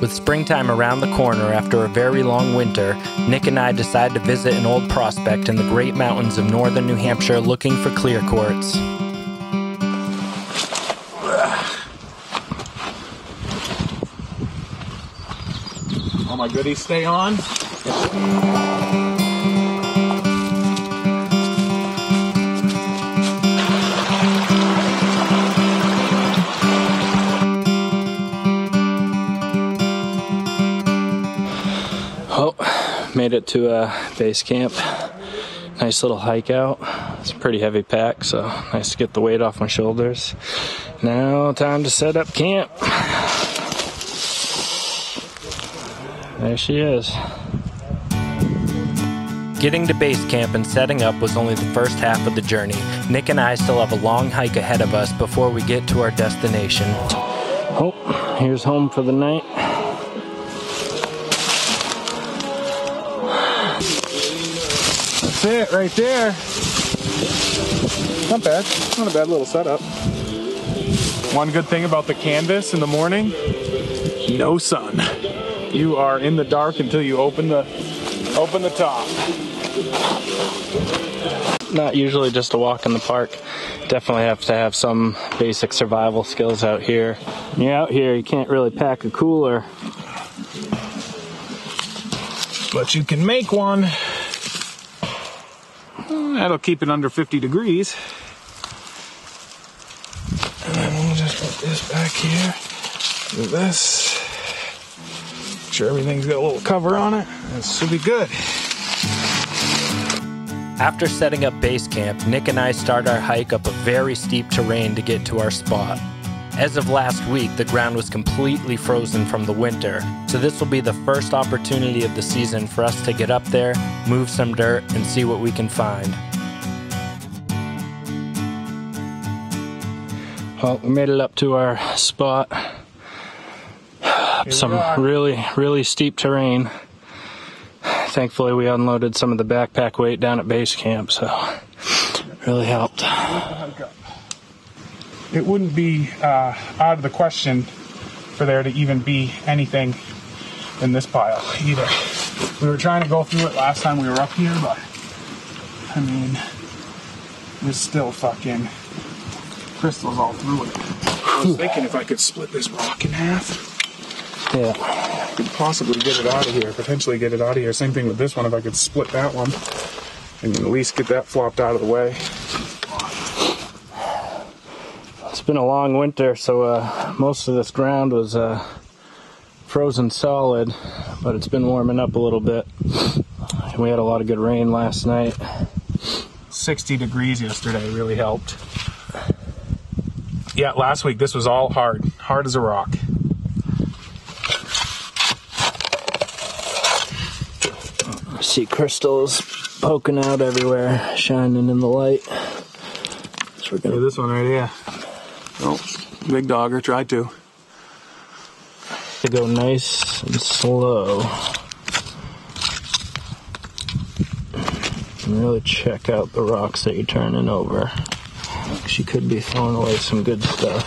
With springtime around the corner after a very long winter, Nick and I decide to visit an old prospect in the Great Mountains of northern New Hampshire looking for clear quartz. All my goodies stay on. Oh, made it to base camp. Nice little hike out. It's a pretty heavy pack, so nice to get the weight off my shoulders. Now time to set up camp. There she is. Getting to base camp and setting up was only the first half of the journey. Nick and I still have a long hike ahead of us before we get to our destination. Oh, here's home for the night. That's it right there. Not bad. Not a bad little setup. One good thing about the canvas in the morning, no sun. You are in the dark until you open the top. Not usually just a walk in the park. Definitely have to have some basic survival skills out here. When you're out here, you can't really pack a cooler. But you can make one. That'll keep it under 50 degrees. And then we'll just put this back here. Do this. Make sure everything's got a little cover on it. This should be good. After setting up base camp, Nick and I start our hike up a very steep terrain to get to our spot. As of last week, the ground was completely frozen from the winter, so this will be the first opportunity of the season for us to get up there, move some dirt, and see what we can find. Well, we made it up to our spot. Some really steep terrain. Thankfully, we unloaded some of the backpack weight down at base camp, so really helped. It wouldn't be out of the question for there to even be anything in this pile either. We were trying to go through it last time we were up here, but I mean, there's still fucking crystals all through it. I was thinking if I could split this rock in half, yeah, I could possibly get it out of here, potentially get it out of here. Same thing with this one, if I could split that one and at least get that flopped out of the way. It's been a long winter, so most of this ground was frozen solid, but it's been warming up a little bit. We had a lot of good rain last night. 60 degrees yesterday really helped. Yeah, last week this was all hard as a rock. I see crystals poking out everywhere, shining in the light. So we're gonna this one right here. Oh, big dogger tried to. Go nice and slow. And really check out the rocks that you're turning over. She could be throwing away some good stuff.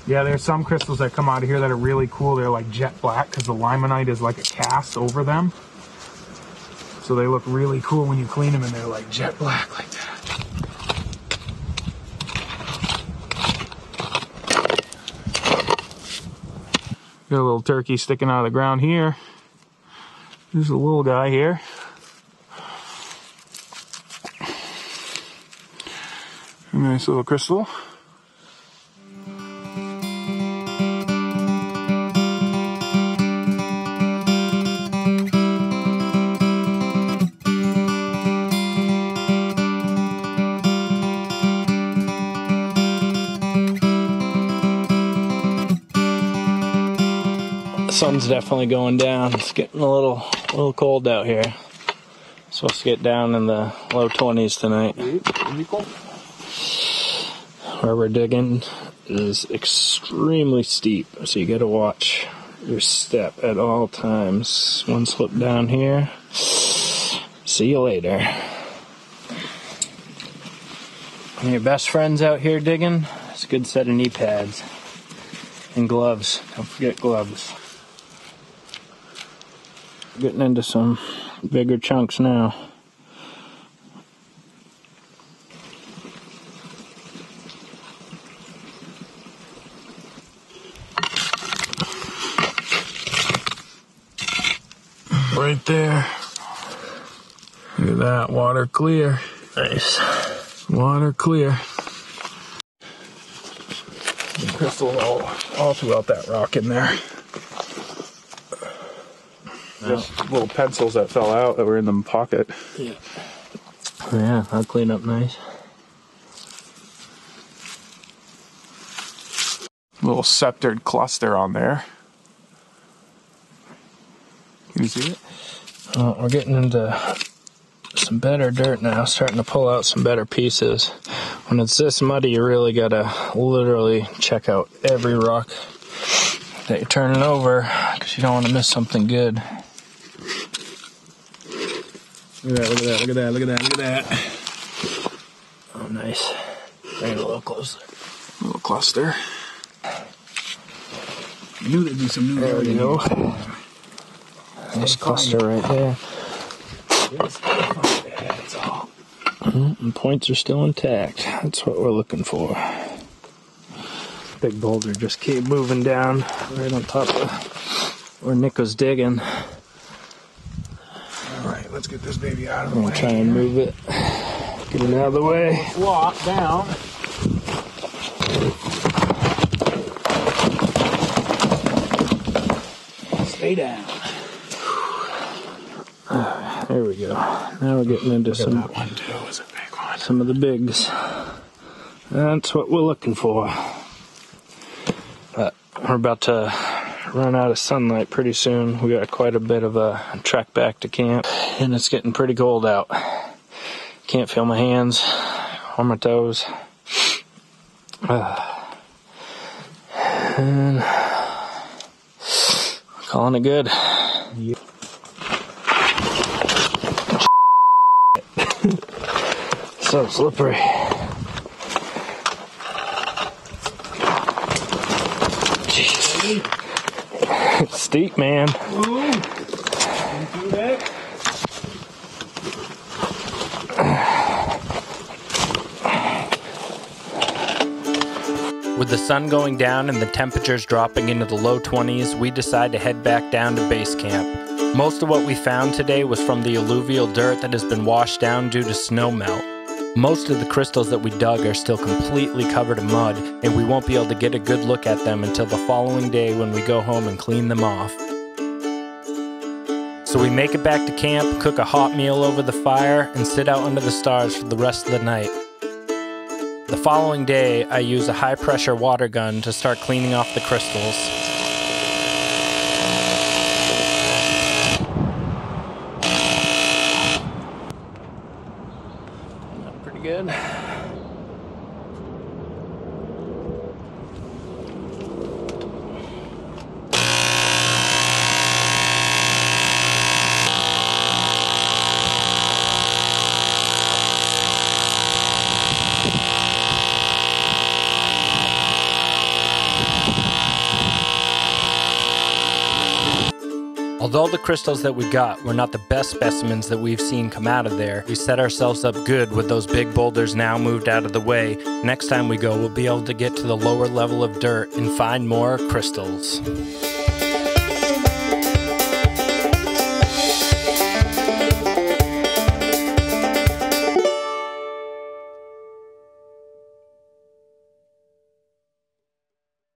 Yeah, there's some crystals that come out of here that are really cool. They're like jet black because the limonite is like a cast over them. So they look really cool when you clean them and they're like jet black like that. Got a little turkey sticking out of the ground here. There's a little guy here. A nice little crystal. The sun's definitely going down. It's getting a little cold out here. It's supposed to get down in the low 20s tonight. Where we're digging is extremely steep, so you gotta watch your step at all times. One slip down here. See you later. One of your best friends out here digging, it's a good set of knee pads. And gloves. Don't forget gloves. Getting into some bigger chunks now. Right there. Look at that, water clear. Nice. Water clear. And crystals all throughout that rock in there. Just little pencils that fell out that were in the pocket. Yeah. Oh yeah, I'll clean up nice. Little sceptered cluster on there. Can you see it? We're getting into some better dirt now, starting to pull out some better pieces. When it's this muddy, you really gotta literally check out every rock that you're turning over, because you don't want to miss something good. Look at that, look at that, look at that, look at that, look at that. Oh, nice. Bring it a little closer. A little cluster. I knew there'd be some new. There we go. Nice cluster right there. That's all. And points are still intact. That's what we're looking for. Big boulder just keep moving down right on top of where Nick was digging. Alright, let's get this baby out of the way. We'll try and move it. Get it out of the way. Walk down. Stay down. There we go. Now we're getting into some. That one too is a big one. Some of the bigs. That's what we're looking for. But we're about to run out of sunlight pretty soon. We got quite a bit of a trek back to camp, and it's getting pretty cold out. Can't feel my hands or my toes. And calling it good. Yeah. So slippery. Jeez. It's steep, man. Ooh. Don't do that. With the sun going down and the temperatures dropping into the low 20s, we decide to head back down to base camp. Most of what we found today was from the alluvial dirt that has been washed down due to snow melt. Most of the crystals that we dug are still completely covered in mud, and we won't be able to get a good look at them until the following day when we go home and clean them off. So we make it back to camp, cook a hot meal over the fire, and sit out under the stars for the rest of the night. The following day, I use a high-pressure water gun to start cleaning off the crystals. Pretty good. Although the crystals that we got were not the best specimens that we've seen come out of there, we set ourselves up good with those big boulders now moved out of the way. Next time we go, we'll be able to get to the lower level of dirt and find more crystals.